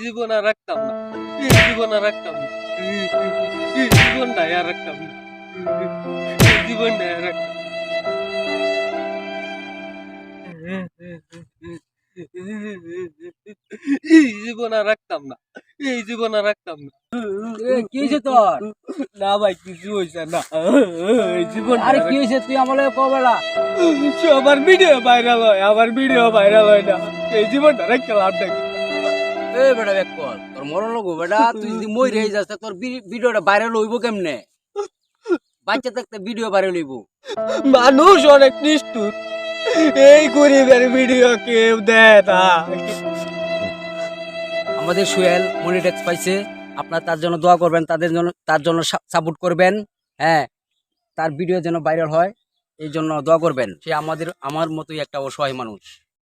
জীবন আর রাখতাম না, জীবন আর রাখতাম না, জীবনটাই আর রাখতাম না, জীবনটাই আর রাখতাম এই জীবন আর রাখতাম না, এই জীবন আর রাখতাম না। কি হয়েছে তোর? না ভাই কিছু হয়েছে না, এই জীবন আরে কি হয়েছে তুই আমার কবেলা? আমার ভিডিও ভাইরাল হয়, আমার ভিডিও ভাইরাল হয় না, এই জীবনটা রেখে লাভ নাকি? এ বেটা ব্যাক কর, তোর মরণ লোক বেটা, তুই যদি মই রে যাস তোর ভিডিওটা ভাইরাল হইব কেমনে? বাচ্চা থাকতে ভিডিও ভাইরাল হইব? মানুষ অনেক নিষ্ঠুর, এই গরিবের ভিডিও কেউ দেয় না। আমাদের সোহেল মনিট্যাক্স পাইছে, আপনার তার জন্য দোয়া করবেন, তার জন্য সাপোর্ট করবেন। হ্যাঁ, তার ভিডিও যেন ভাইরাল হয় এই জন্য দোয়া করবেন। সে আমার মতোই একটা অসহায় মানুষ।